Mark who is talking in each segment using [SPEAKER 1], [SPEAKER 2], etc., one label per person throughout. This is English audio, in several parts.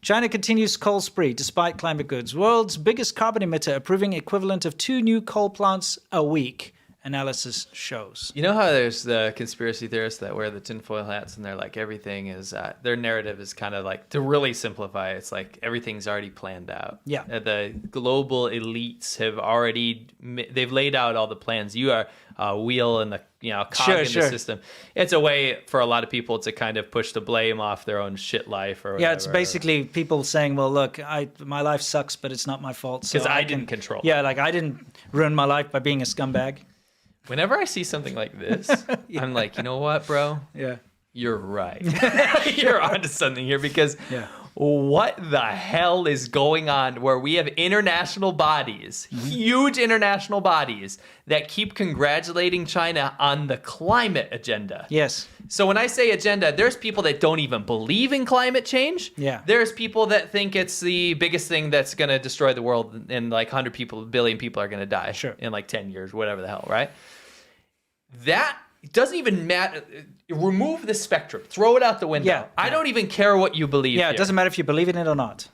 [SPEAKER 1] China continues coal spree despite climate goods. World's biggest carbon emitter approving equivalent of 2 new coal plants a week. Analysis shows.
[SPEAKER 2] You know how there's the conspiracy theorists that wear the tinfoil hats and they're like, everything is, their narrative is kind of like, to really simplify, it's like everything's already planned out.
[SPEAKER 1] Yeah.
[SPEAKER 2] The global elites have already, they've laid out all the plans. You are a wheel in the, cog in the system. It's a way for a lot of people to kind of push the blame off their own shit life or whatever.
[SPEAKER 1] Yeah, it's basically people saying, well, look, my life sucks, but it's not my fault.
[SPEAKER 2] Because I didn't control it.
[SPEAKER 1] Yeah, like I didn't ruin my life by being a scumbag.
[SPEAKER 2] Whenever I see something like this, I'm like, you know what, bro?
[SPEAKER 1] Yeah.
[SPEAKER 2] You're right. You're onto something here because what the hell is going on where we have international bodies, huge international bodies that keep congratulating China on the climate agenda?
[SPEAKER 1] Yes.
[SPEAKER 2] So when I say agenda, there's people that don't even believe in climate change.
[SPEAKER 1] Yeah.
[SPEAKER 2] There's people that think it's the biggest thing that's going to destroy the world and like 100 billion people are going to die in like 10 years, whatever the hell, right? That doesn't even matter. Remove the spectrum. Throw it out the window.
[SPEAKER 1] Yeah.
[SPEAKER 2] I don't even care what you believe.
[SPEAKER 1] Yeah,
[SPEAKER 2] here.
[SPEAKER 1] it doesn't matter if you believe in it or not.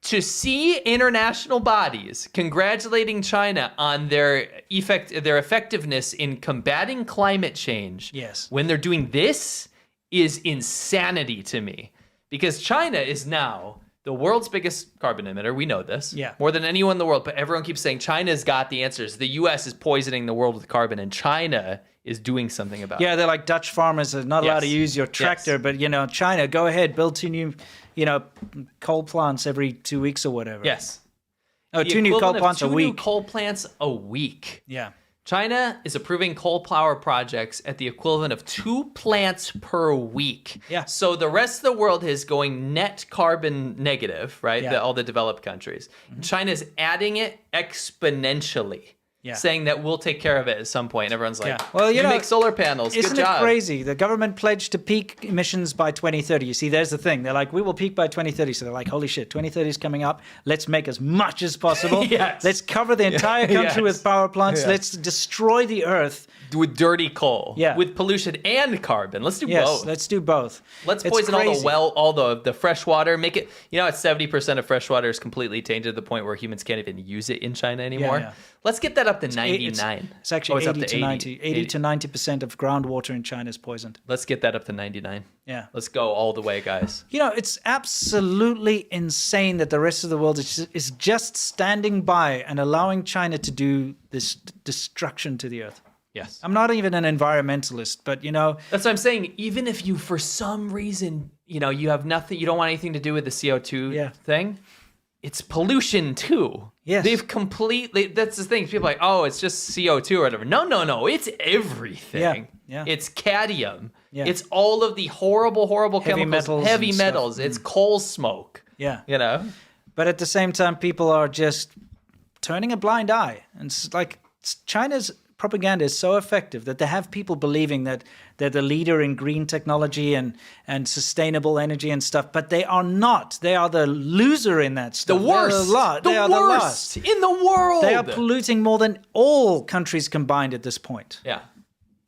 [SPEAKER 2] To see international bodies congratulating China on their effectiveness in combating climate change, when they're doing this, is insanity to me. Because China is now the world's biggest carbon emitter. We know this.
[SPEAKER 1] Yeah.
[SPEAKER 2] More than anyone in the world. But everyone keeps saying China's got the answers. The U.S. is poisoning the world with carbon, and China is doing something about it.
[SPEAKER 1] Yeah, they're like Dutch farmers are not allowed to use your tractor, but, China, go ahead, build 2 new, coal plants every 2 weeks or whatever.
[SPEAKER 2] Yes.
[SPEAKER 1] Oh, 2 new coal plants a week.
[SPEAKER 2] 2 new coal plants a week.
[SPEAKER 1] Yeah.
[SPEAKER 2] China is approving coal power projects at the equivalent of 2 plants per week.
[SPEAKER 1] Yeah.
[SPEAKER 2] So the rest of the world is going net carbon negative, right?
[SPEAKER 1] Yeah.
[SPEAKER 2] All the developed countries. China's adding it exponentially.
[SPEAKER 1] Yeah.
[SPEAKER 2] Saying that we'll take care of it at some point. And everyone's like,
[SPEAKER 1] well,
[SPEAKER 2] you make solar panels. Good job.
[SPEAKER 1] Isn't it crazy? The government pledged to peak emissions by 2030. You see, there's the thing. They're like, we will peak by 2030. So they're like, holy shit, 2030 is coming up. Let's make as much as possible.
[SPEAKER 2] Yes.
[SPEAKER 1] Let's cover the entire country with power plants.
[SPEAKER 2] Yes.
[SPEAKER 1] Let's destroy the earth.
[SPEAKER 2] With dirty coal.
[SPEAKER 1] Yeah.
[SPEAKER 2] With pollution and carbon. Let's do both.
[SPEAKER 1] Yes, let's do both.
[SPEAKER 2] Let's
[SPEAKER 1] It's
[SPEAKER 2] poison
[SPEAKER 1] crazy.
[SPEAKER 2] all the fresh water. Make it, it's 70% of fresh water is completely tainted to the point where humans can't even use it in China anymore.
[SPEAKER 1] Yeah.
[SPEAKER 2] Let's get that up to 99.
[SPEAKER 1] It's actually
[SPEAKER 2] up
[SPEAKER 1] 80 to 90. 80 to 90% of groundwater in China is poisoned.
[SPEAKER 2] Let's get that up to 99.
[SPEAKER 1] Yeah.
[SPEAKER 2] Let's go all the way, guys.
[SPEAKER 1] It's absolutely insane that the rest of the world is just standing by and allowing China to do this destruction to the earth.
[SPEAKER 2] Yes.
[SPEAKER 1] I'm not even an environmentalist, but
[SPEAKER 2] That's what I'm saying. Even if you, for some reason, you have nothing, you don't want anything to do with the CO2 thing, it's pollution too.
[SPEAKER 1] Yes.
[SPEAKER 2] They've completely, that's the thing. People are like, oh, it's just CO2 or whatever. No. It's everything.
[SPEAKER 1] Yeah.
[SPEAKER 2] It's cadmium.
[SPEAKER 1] Yeah.
[SPEAKER 2] It's all of the horrible
[SPEAKER 1] Heavy
[SPEAKER 2] chemicals,
[SPEAKER 1] metals
[SPEAKER 2] heavy
[SPEAKER 1] and
[SPEAKER 2] metals.
[SPEAKER 1] stuff.
[SPEAKER 2] It's coal smoke.
[SPEAKER 1] Yeah.
[SPEAKER 2] But
[SPEAKER 1] But at the same time, people are just turning a blind eye. And it's like China's propaganda is so effective that they have people believing that they're the leader in green technology and sustainable energy and stuff, but they are not. They are the loser in that stuff.
[SPEAKER 2] The worst.
[SPEAKER 1] They are the
[SPEAKER 2] worst in the world.
[SPEAKER 1] They are polluting more than all countries combined at this point.
[SPEAKER 2] Yeah.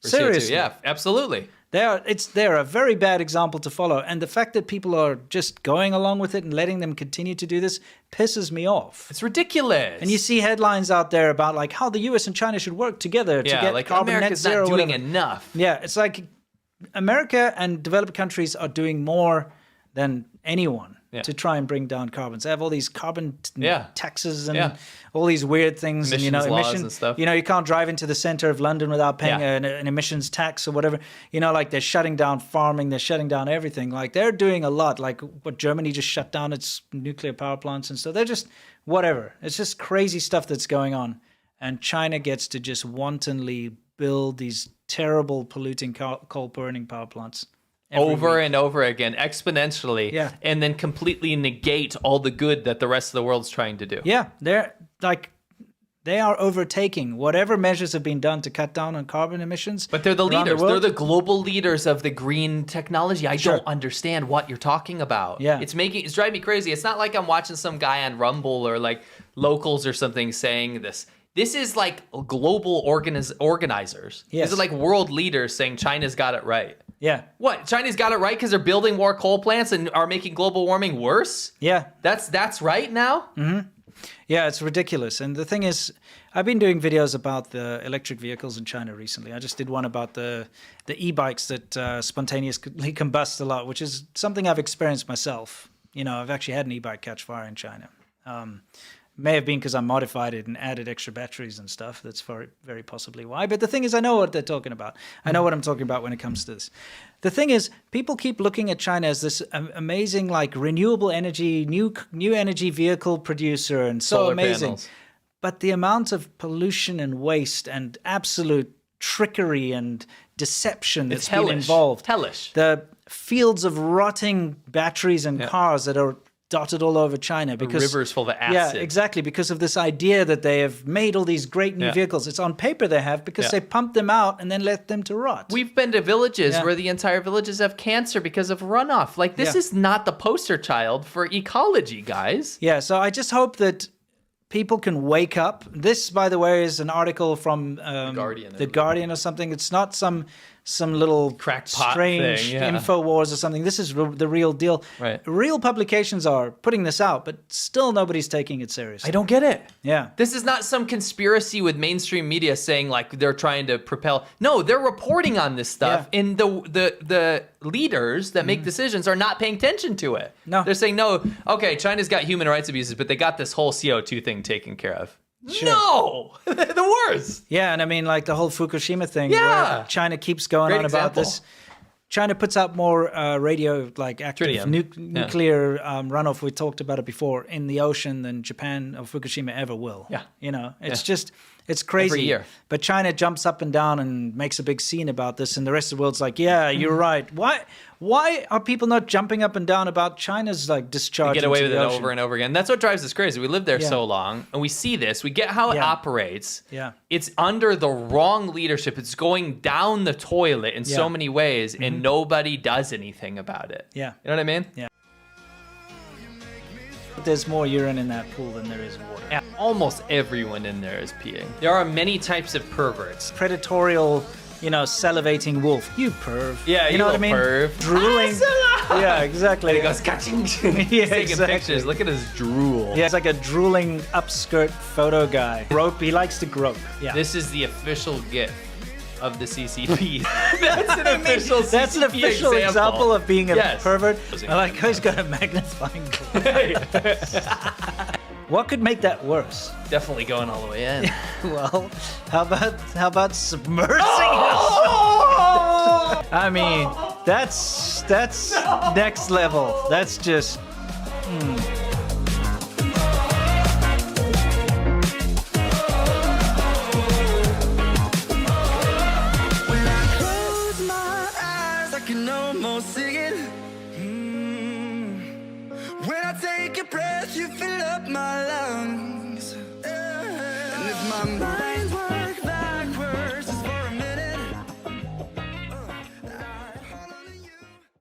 [SPEAKER 2] For
[SPEAKER 1] Seriously.
[SPEAKER 2] CO2, yeah, absolutely.
[SPEAKER 1] They're a very bad example to follow. And the fact that people are just going along with it and letting them continue to do this pisses me off.
[SPEAKER 2] It's ridiculous.
[SPEAKER 1] And you see headlines out there about like how the US and China should work together to get
[SPEAKER 2] like
[SPEAKER 1] carbon
[SPEAKER 2] America's
[SPEAKER 1] net zero.
[SPEAKER 2] not doing
[SPEAKER 1] whatever.
[SPEAKER 2] enough.
[SPEAKER 1] Yeah, it's like America and developed countries are doing more than anyone to try and bring down carbons. They have all these carbon taxes and all these weird things,
[SPEAKER 2] Emissions laws and stuff.
[SPEAKER 1] You can't drive into the center of London without paying an emissions tax or whatever. Like they're shutting down farming, they're shutting down everything. Like they're doing a lot. Like what Germany just shut down its nuclear power plants and stuff. They're just whatever. It's just crazy stuff that's going on, and China gets to just wantonly build these terrible polluting coal burning power plants.
[SPEAKER 2] Over and over again, exponentially,
[SPEAKER 1] Yeah.
[SPEAKER 2] and then completely negate all the good that the rest of the world's trying to do.
[SPEAKER 1] Yeah, they are overtaking whatever measures have been done to cut down on carbon emissions.
[SPEAKER 2] But they're the
[SPEAKER 1] around
[SPEAKER 2] leaders.
[SPEAKER 1] world.
[SPEAKER 2] They're the global leaders of the green technology. I don't understand what you're talking about.
[SPEAKER 1] Yeah.
[SPEAKER 2] It's driving me crazy. It's not like I'm watching some guy on Rumble or like Locals or something saying this. This is like global organizers.
[SPEAKER 1] Yes.
[SPEAKER 2] This is like world leaders saying China's got it right.
[SPEAKER 1] Yeah.
[SPEAKER 2] What? China's got it right because they're building more coal plants and are making global warming worse?
[SPEAKER 1] Yeah.
[SPEAKER 2] That's right now?
[SPEAKER 1] Mm-hmm. Yeah, it's ridiculous. And the thing is, I've been doing videos about the electric vehicles in China recently. I just did one about the e-bikes that spontaneously combust a lot, which is something I've experienced myself. You know, I've actually had an e-bike catch fire in China. May have been because I modified it and added extra batteries and stuff. That's very possibly why. But the thing is, I know what they're talking about. I know what I'm talking about when it comes to this. The thing is, people keep looking at China as this amazing, like, renewable energy, new energy vehicle producer, and so
[SPEAKER 2] Solar
[SPEAKER 1] amazing.
[SPEAKER 2] panels.
[SPEAKER 1] But the amount of pollution and waste and absolute trickery and deception that's been involved.
[SPEAKER 2] Hellish.
[SPEAKER 1] The fields of rotting batteries and cars that are dotted all over China because
[SPEAKER 2] rivers full of acid.
[SPEAKER 1] Yeah, exactly, because of this idea that they have made all these great new vehicles. It's on paper they have because they pumped them out and then let them to rot.
[SPEAKER 2] We've been to villages where the entire villages have cancer because of runoff. Like, this is not the poster child for ecology, guys.
[SPEAKER 1] Yeah, so I just hope that people can wake up. This, by the way, is an article from The Guardian or something. It's not some little
[SPEAKER 2] crackpot
[SPEAKER 1] strange
[SPEAKER 2] thing,
[SPEAKER 1] InfoWars or something. This is the real deal.
[SPEAKER 2] Right.
[SPEAKER 1] Real publications are putting this out, but still nobody's taking it seriously.
[SPEAKER 2] I don't get it.
[SPEAKER 1] Yeah.
[SPEAKER 2] This is not some conspiracy with mainstream media saying, like, they're trying to propel. No, they're reporting on this stuff, and the leaders that make decisions are not paying attention to it.
[SPEAKER 1] No.
[SPEAKER 2] They're saying, no, okay, China's got human rights abuses, but they got this whole CO2 thing taken care of.
[SPEAKER 1] Sure.
[SPEAKER 2] No! The worst!
[SPEAKER 1] Yeah, and I mean, like the whole Fukushima thing,
[SPEAKER 2] Yeah.
[SPEAKER 1] where China keeps going
[SPEAKER 2] Great
[SPEAKER 1] on
[SPEAKER 2] example.
[SPEAKER 1] about this. China puts out more radio, like active nuclear runoff. We talked about it before in the ocean than Japan or Fukushima ever will.
[SPEAKER 2] Yeah.
[SPEAKER 1] You know, it's just, it's crazy.
[SPEAKER 2] Every year.
[SPEAKER 1] But China jumps up and down and makes a big scene about this, and the rest of the world's like, yeah, you're right. Why are people not jumping up and down about China's like discharge?
[SPEAKER 2] We get away
[SPEAKER 1] into
[SPEAKER 2] with
[SPEAKER 1] the
[SPEAKER 2] it
[SPEAKER 1] ocean?
[SPEAKER 2] over and over again. That's what drives us crazy. We live there so long, and we see this. We get how it operates.
[SPEAKER 1] Yeah.
[SPEAKER 2] It's under the wrong leadership. It's going down the toilet in so many ways, and nobody does anything about it.
[SPEAKER 1] Yeah.
[SPEAKER 2] You know what I mean?
[SPEAKER 1] Yeah. There's more urine in that pool than there is water.
[SPEAKER 2] Yeah. Almost everyone in there is peeing. There are many types of perverts.
[SPEAKER 1] Predatorial, you know, salivating wolf. You perv.
[SPEAKER 2] Yeah,
[SPEAKER 1] you know what I mean?
[SPEAKER 2] Perv.
[SPEAKER 1] Drooling. Yeah, exactly.
[SPEAKER 2] He goes, catching.
[SPEAKER 1] Yeah,
[SPEAKER 2] He's taking
[SPEAKER 1] exactly.
[SPEAKER 2] pictures. Look at his drool.
[SPEAKER 1] Yeah, it's like a drooling upskirt photo guy. Grope. He likes to grope. Yeah.
[SPEAKER 2] This is the official GIF of the CCP. That's an official CCP
[SPEAKER 1] That's an official example of being a pervert.
[SPEAKER 2] I
[SPEAKER 1] I like how he's got a magnifying glass. What could make that worse?
[SPEAKER 2] Definitely going all the way in.
[SPEAKER 1] Well, how about submersing
[SPEAKER 2] Oh!
[SPEAKER 1] yourself? I mean, that's next level. That's just.
[SPEAKER 3] When I close my eyes, I can almost see it. When I take a breath, you fill up my lungs. And if my mind